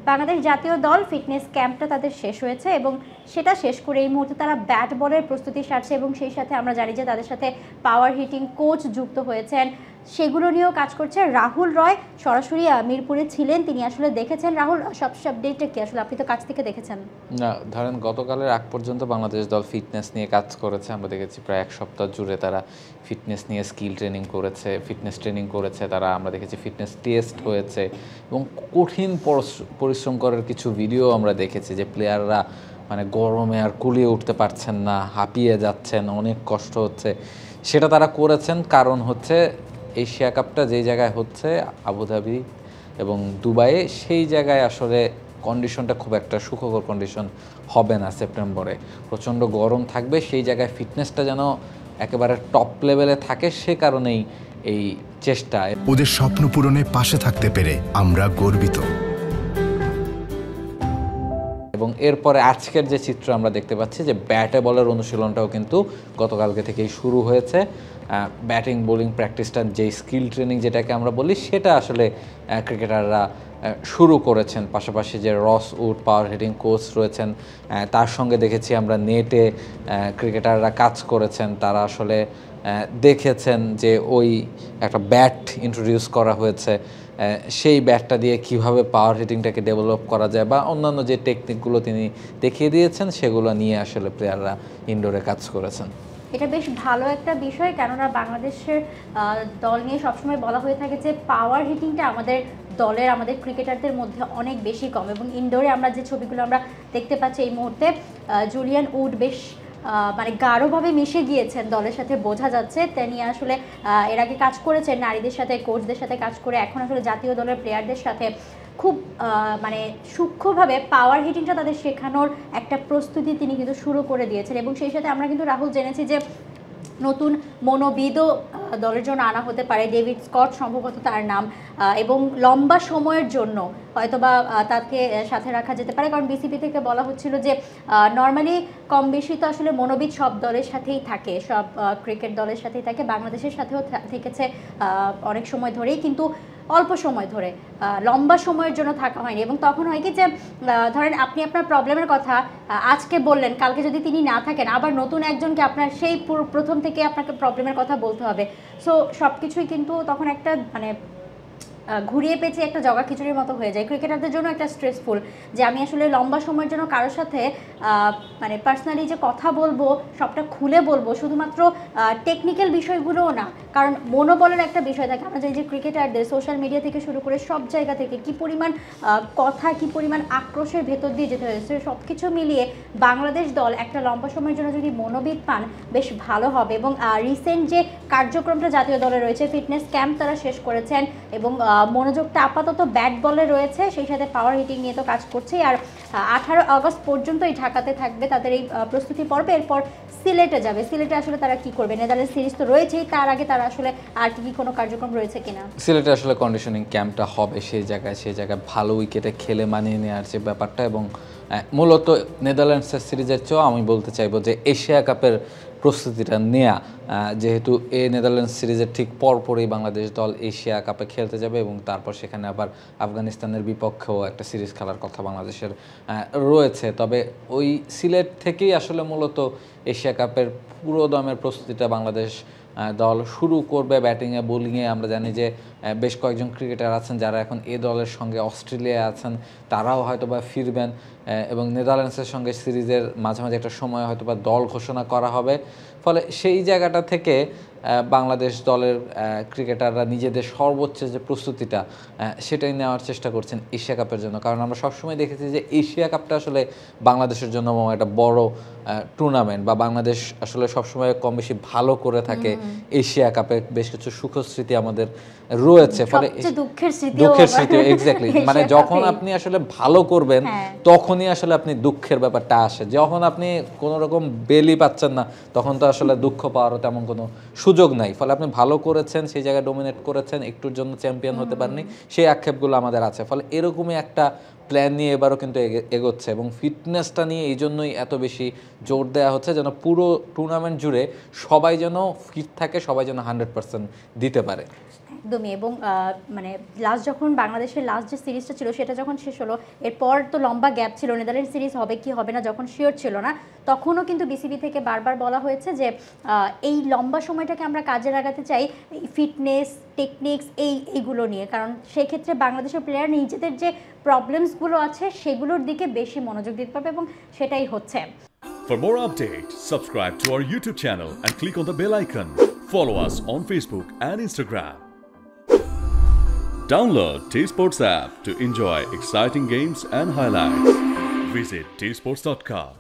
বাংলাদেশ জাতীয় দল ফিটনেস ক্যাম্পটা তাদের শেষ হয়েছে এবং সেটা শেষ করে এই মুহূর্তে তারা ব্যাট বলের প্রস্তুতি সারছে এবং সেই সাথে আমরা জানি যে তাদের সাথে পাওয়ার হিটিং কোচ যুক্ত হয়েছেন, সেগুলো নিয়েও কাজ করছে। রাহুল রয় সরাসরি মিরপুরে ছিলেন, তিনি আসলে দেখেছেন। রাহুল, সব আপডেটটা কি আসলে, আপনি তো কাছ থেকে দেখেছেন? না, ধরেন গতকালের আগ পর্যন্ত বাংলাদেশ দল ফিটনেস নিয়ে কাজ করেছে। আমরা দেখেছি প্রায় 1 সপ্তাহ জুড়ে তারা ফিটনেস নিয়ে স্কিল ট্রেনিং করেছে, ফিটনেস ট্রেনিং করেছে তারা। আমরা দেখেছি ফিটনেস টেস্ট হয়েছে এবং কঠিন পরিশ্রম করার কিছু ভিডিও আমরা দেখেছি যে প্লেয়াররা মানে গরমে আর কুলিয়ে উঠতে পারছেন না, হাঁপিয়ে যাচ্ছেন, অনেক কষ্ট হচ্ছে। সেটা তারা করেছেন কারণ হচ্ছে এশিয়া কাপটা যেই জায়গায় হচ্ছে আবুধাবি এবং দুবাইয়ে, সেই জায়গায় আসলে কন্ডিশনটা খুব একটা সুখকর কন্ডিশন হবে না। সেপ্টেম্বরে প্রচণ্ড গরম থাকবে, সেই জায়গায় ফিটনেসটা যেন একেবারে টপ লেভেলে থাকে, সে কারণেই এই চেষ্টা। ওদের স্বপ্ন পূরণে পাশে থাকতে পেরে আমরা গর্বিত। এবং এরপরে আজকের যে চিত্র আমরা দেখতে পাচ্ছি যে ব্যাটে বলের অনুশীলনটাও কিন্তু গতকালকে থেকেই শুরু হয়েছে। ব্যাটিং বোলিং প্র্যাকটিসটা, যে স্কিল ট্রেনিং যেটাকে আমরা বলি, সেটা আসলে ক্রিকেটাররা শুরু করেছেন। পাশাপাশি যে রস উড পাওয়ার হিটিং কোচ রয়েছেন, তার সঙ্গে দেখেছি আমরা নেটে ক্রিকেটাররা কাজ করেছেন। তারা আসলে দেখেছেন যে ওই একটা ব্যাট ইন্ট্রোডিউস করা হয়েছে, সেই ব্যাটটা দিয়ে কিভাবে পাওয়ার হিটিংটাকে ডেভেলপ করা যায় বা অন্যান্য যে টেকনিকগুলো তিনি দেখিয়ে দিয়েছেন, সেগুলো নিয়ে আসলে প্লেয়াররা ইনডোরে কাজ করেছেন। এটা বেশ ভালো একটা বিষয়, কেননা বাংলাদেশের দল নিয়ে সবসময় বলা হয়ে থাকে যে পাওয়ার হিটিংটা আমাদের দলের, আমাদের ক্রিকেটারদের মধ্যে অনেক বেশি কম। এবং ইনডোরে আমরা যে ছবিগুলো আমরা দেখতে পাচ্ছি এই মুহূর্তে, জুলিয়ান উড বেশ মানে গাঢ়ভাবে মিশে গিয়েছেন দলের সাথে, বোঝা যাচ্ছে। তিনি আসলে এর আগে কাজ করেছেন নারীদের সাথে, কোচদের সাথে কাজ করে, এখন আসলে জাতীয় দলের প্লেয়ারদের সাথে খুব মানে সূক্ষ্মভাবে পাওয়ার হিটিংটা তাদের শেখানোর একটা প্রস্তুতি তিনি কিন্তু শুরু করে দিয়েছেন। এবং সেই সাথে আমরা কিন্তু রাহুল জেনেছি যে নতুন মনোবিদও দলের জন্য আনা হতে পারে, ডেভিড স্কট সম্ভবত তার নাম, এবং লম্বা সময়ের জন্য হয়তোবা তাকে সাথে রাখা যেতে পারে। কারণ বিসিবি থেকে বলা হচ্ছিল যে নর্মালি কম বেশি তো আসলে মনোবিদ সব দলের সাথেই থাকে, সব ক্রিকেট দলের সাথেই থাকে, বাংলাদেশের সাথেও থেকেছে অনেক সময় ধরেই, কিন্তু অল্প সময় ধরে, লম্বা সময়ের জন্য থাকা হয়নি। এবং তখন হয় কি যে ধরেন আপনি আপনার প্রবলেমের কথা আজকে বললেন, কালকে যদি তিনি না থাকেন, আবার নতুন একজনকে আপনার সেই প্রথম থেকে আপনাকে প্রবলেমের কথা বলতে হবে। সো সব কিছুই কিন্তু তখন একটা মানে ঘুরিয়ে পেঁচিয়ে একটা জগা খিচুড়ির মতো হয়ে যায়। ক্রিকেটারদের জন্য একটা স্ট্রেসফুল যে আমি আসলে লম্বা সময়ের জন্য কারোর সাথে মানে পার্সোনালি যে কথা বলবো, সবটা খুলে বলবো, শুধুমাত্র টেকনিক্যাল বিষয়গুলোও না, কারণ মনোবলের একটা বিষয় থাকে। আমরা জানি যে ক্রিকেটারদের সোশ্যাল মিডিয়া থেকে শুরু করে সব জায়গা থেকে কী পরিমাণ কথা, কী পরিমাণ আক্রোশের ভেতর দিয়ে যেতে হয়েছে, সব কিছু মিলিয়ে বাংলাদেশ দল একটা লম্বা সময়ের জন্য যদি মনোবিদ পান, বেশ ভালো হবে। এবং রিসেন্ট যে কার্যক্রমটা জাতীয় দলে রয়েছে, ফিটনেস ক্যাম্প তারা শেষ করেছেন এবং মনোযোগটা আপাতত ব্যাট বলে রয়েছে, সেই সাথে পাওয়ার হিটিং নিয়ে তো কাজ করছে। আর 18 আগস্ট পর্যন্তই ঢাকাতে থাকবে তাদের এই প্রস্তুতি পর্ব। এরপর সিলেটে যাবে। সিলেটে আসলে তারা কি করবে? নেদারল্যান্ড সিরিজ তো রয়েছেই, তার আগে তারা আসলে আর কি কোনো কার্যক্রম রয়েছে কিনা? সিলেটে আসলে কন্ডিশনিং ক্যাম্পটা হবে সেই জায়গায় ভালো উইকেটে খেলে মানিয়ে নেওয়ার যে ব্যাপারটা, এবং মূলত নেদারল্যান্ডসের সিরিজের চেয়েও আমি বলতে চাইবো যে এশিয়া কাপের প্রস্তুতিটা নেয়া, যেহেতু এই নেদারল্যান্ডস সিরিজের ঠিক পরপরই বাংলাদেশ দল এশিয়া কাপে খেলতে যাবে এবং তারপর সেখানে আবার আফগানিস্তানের বিপক্ষেও একটা সিরিজ খেলার কথা বাংলাদেশের রয়েছে। তবে ওই সিলেট থেকেই আসলে মূলত এশিয়া কাপের পুরো দমের প্রস্তুতিটা বাংলাদেশ দল শুরু করবে। ব্যাটিংয়ে বোলিংয়ে আমরা জানি যে বেশ কয়েকজন ক্রিকেটার আছেন যারা এখন এ দলের সঙ্গে অস্ট্রেলিয়ায় আছেন, তারাও হয়তোবা ফিরবেন এবং নেদারল্যান্ডসের সঙ্গে সিরিজের মাঝামাঝি একটা সময় হয়তোবা দল ঘোষণা করা হবে। ফলে সেই জায়গাটা থেকে বাংলাদেশ দলের ক্রিকেটাররা নিজেদের সর্বোচ্চ যে প্রস্তুতিটা সেটাই নেওয়ার চেষ্টা করছেন এশিয়া কাপের জন্য। কারণ আমরা সবসময় দেখেছি যে এশিয়া কাপটা আসলে বাংলাদেশের জন্য একটা বড় টুর্নামেন্ট, বা বাংলাদেশ আসলে সবসময় কম বেশি ভালো করে থাকে এশিয়া কাপে। বেশ কিছু সুখস্মৃতি আমাদের রয়েছে, ফলে দুঃখের স্মৃতি এক্স্যাক্টলি, মানে যখন আপনি আসলে ভালো করবেন তখনই আসলে আপনি দুঃখের ব্যাপারটা আসে। যখন আপনি কোনো রকম বেলই পাচ্ছেন না, তখন তো আসলে দুঃখ পাওয়ারও তেমন কোনো সুযোগ নাই। ফলে আপনি ভালো করেছেন, সেই জায়গায় ডোমিনেট করেছেন, একটুর জন্য চ্যাম্পিয়ন হতে পারেননি, সেই আক্ষেপগুলো আমাদের আছে। ফলে এরকমই একটা প্ল্যান নিয়ে এবারও কিন্তু এগোচ্ছে এবং ফিটনেসটা নিয়ে এই জন্যই এত বেশি জোর দেওয়া হচ্ছে, যেন পুরো টুর্নামেন্ট জুড়ে সবাই যেন ফিট থাকে, সবাই যেন 100% দিতে পারে। একদমই, এবং মানে লাস্ট যখন বাংলাদেশের লাস্ট যে সিরিজটা ছিল সেটা যখন শেষ হলো, এরপর তো লম্বা গ্যাপ ছিল, নেদারল্যান্ড সিরিজ হবে কি হবে না যখন শিওর ছিল না, তখনও কিন্তু বিসিবি থেকে বারবার বলা হয়েছে যে এই লম্বা সময়টাকে আমরা কাজে লাগাতে চাই ফিটনেস, টেকনিক্স এইগুলো নিয়ে, কারণ সেক্ষেত্রে বাংলাদেশের প্লেয়ার নিজেদের যে প্রবলেমসগুলো আছে সেগুলোর দিকে বেশি মনোযোগ দিতে পারবে, এবং সেটাই হচ্ছে। For more updates, subscribe to our YouTube channel and click on the bell icon. Follow us on Facebook and Instagram. Download T-Sports app to enjoy exciting games and highlights. Visit tsports.com.